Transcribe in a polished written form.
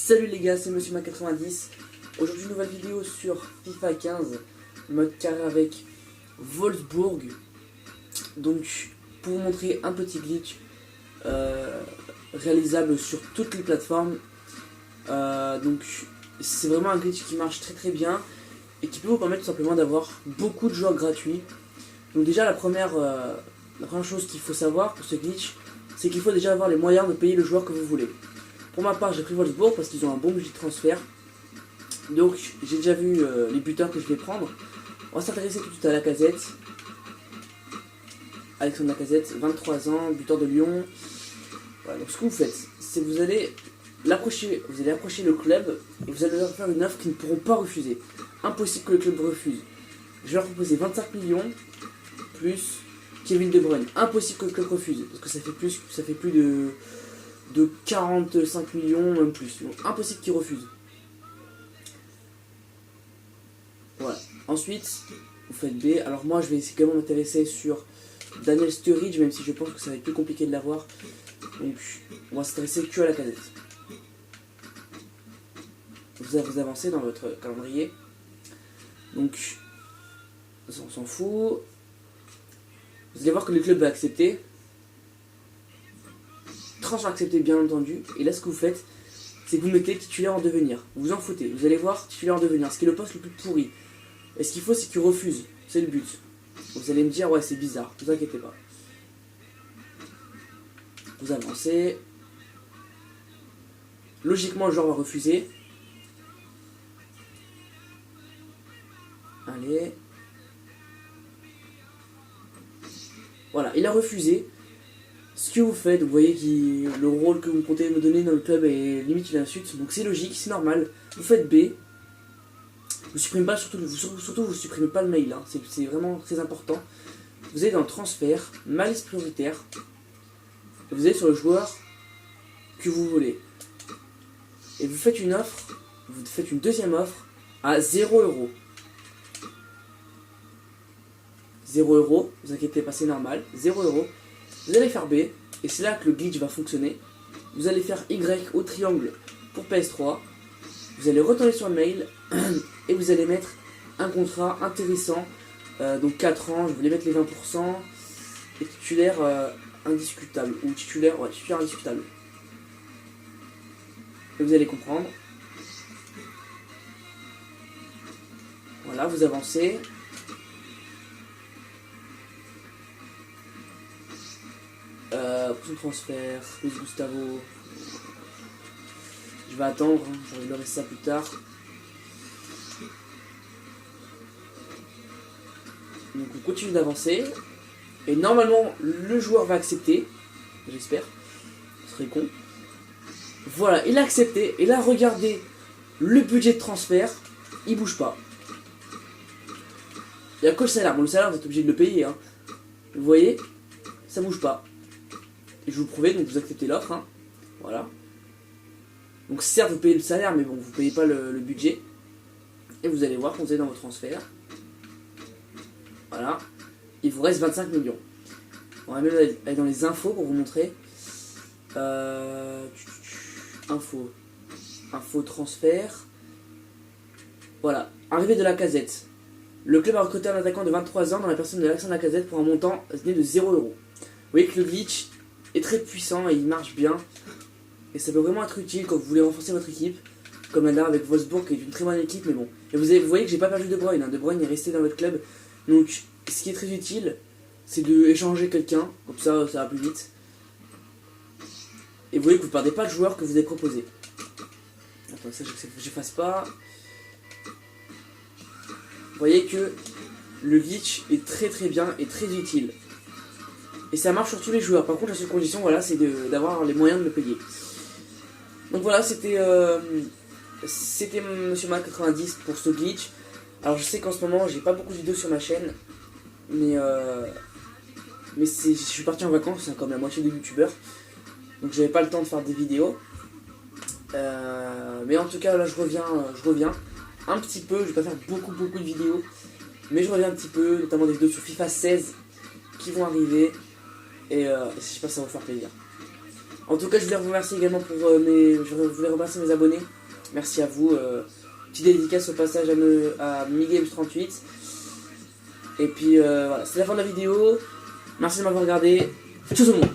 Salut les gars, c'est Monsieur Mac90. Aujourd'hui, nouvelle vidéo sur FIFA 15, mode carré avec Wolfsburg. Donc, pour vous montrer un petit glitch réalisable sur toutes les plateformes. Donc, c'est vraiment un glitch qui marche très bien et qui peut vous permettre tout simplement d'avoir beaucoup de joueurs gratuits. Donc déjà, la première chose qu'il faut savoir pour ce glitch, c'est qu'il faut déjà avoir les moyens de payer le joueur que vous voulez. Pour ma part, j'ai pris Wolfsburg parce qu'ils ont un bon budget de transfert. Donc j'ai déjà vu les buteurs que je vais prendre. On va s'intéresser tout de suite à Lacazette. Alexandre Lacazette, 23 ans, buteur de Lyon. Voilà, donc ce que vous faites, c'est que vous allez approcher le club et vous allez leur faire une offre qu'ils ne pourront pas refuser. Impossible que le club refuse. Je vais leur proposer 25 millions plus Kevin De Bruyne. Impossible que le club refuse parce que ça fait plus de 45 millions, même plus. Donc, impossible qu'ils refusent. Voilà. Ensuite, vous faites B. Alors moi, je vais également m'intéresser sur Daniel Sturridge, même si je pense que ça va être plus compliqué de l'avoir. Donc, on va s'intéresser que à la casette. Vous avancez dans votre calendrier. Donc, on s'en fout. Vous allez voir que le club va accepter. Transfert accepté, bien entendu. Et là, ce que vous faites, c'est que vous mettez titulaire en devenir. Vous en foutez. Vous allez voir titulaire en devenir. Ce qui est le poste le plus pourri. Et ce qu'il faut, c'est qu'il refuse. C'est le but. Vous allez me dire, ouais, c'est bizarre. Ne vous inquiétez pas. Vous avancez. Logiquement, le joueur va refuser. Allez. Voilà, il a refusé. Ce que vous faites, vous voyez que le rôle que vous comptez me donner dans le club est limite une insulte. Donc c'est logique, c'est normal. Vous faites B. Vous supprimez pas, surtout vous supprimez pas le mail. Hein. C'est vraiment très important. Vous allez dans le transfert, malice prioritaire. Et vous allez sur le joueur que vous voulez. Et vous faites une offre. Vous faites une deuxième offre à 0€. 0€, vous inquiétez pas, c'est normal, 0€. Vous allez faire B, et c'est là que le glitch va fonctionner. Vous allez faire Y au triangle pour PS3. Vous allez retourner sur le mail, et vous allez mettre un contrat intéressant. Donc 4 ans, je voulais mettre les 20%, et titulaire indiscutable, ou titulaire indiscutable. Et vous allez comprendre. Voilà, vous avancez. Pour transfert, plus Gustavo. Je vais attendre, hein, je réglerai ça plus tard. Donc on continue d'avancer. Et normalement, le joueur va accepter. J'espère. Ce serait con. Voilà, il a accepté. Et là, regardez le budget de transfert. Il bouge pas. Il n'y a que le salaire. Bon, le salaire, vous êtes obligé de le payer. Hein. Vous voyez, ça bouge pas. Et je vous le prouvais, donc vous acceptez l'offre. Hein. Voilà. Donc certes, vous payez le salaire, mais bon, vous payez pas le budget. Et vous allez voir quand vous êtes dans vos transferts. Voilà. Il vous reste 25 millions. On va même aller dans les infos pour vous montrer. Info transfert. Voilà. Arrivée de Lacazette. Le club a recruté un attaquant de 23 ans dans la personne de Alexandre Lacazette pour un montant né de 0€. Vous voyez que le glitch est très puissant et il marche bien. Et ça peut vraiment être utile quand vous voulez renforcer votre équipe. Comme là avec Wolfsburg qui est une très bonne équipe, mais bon. Et vous voyez que j'ai pas perdu De Bruyne. Hein. De Bruyne est resté dans votre club. Donc ce qui est très utile, c'est de échanger quelqu'un. Comme ça va plus vite. Et vous voyez que vous ne perdez pas le joueur que vous avez proposé. Attends, ça j'efface pas. Vous voyez que le glitch est très bien et très utile. Et ça marche sur tous les joueurs. Par contre, la seule condition, voilà, c'est d'avoir les moyens de le payer. Donc voilà, c'était Monsieur Mac90 pour ce glitch. Alors je sais qu'en ce moment, j'ai pas beaucoup de vidéos sur ma chaîne. Mais je suis parti en vacances, c'est comme la moitié des youtubeurs. Donc j'avais pas le temps de faire des vidéos. Mais en tout cas, là, je reviens. Un petit peu, je vais pas faire beaucoup de vidéos. Mais je reviens un petit peu, notamment des vidéos sur FIFA 16 qui vont arriver. Et j'espère que ça va vous faire plaisir. En tout cas, je voulais remercier également pour je voulais remercier mes abonnés. Merci à vous. Petite dédicace au passage à MiGames38. Et puis voilà, c'est la fin de la vidéo. Merci de m'avoir regardé. Ciao tout le monde.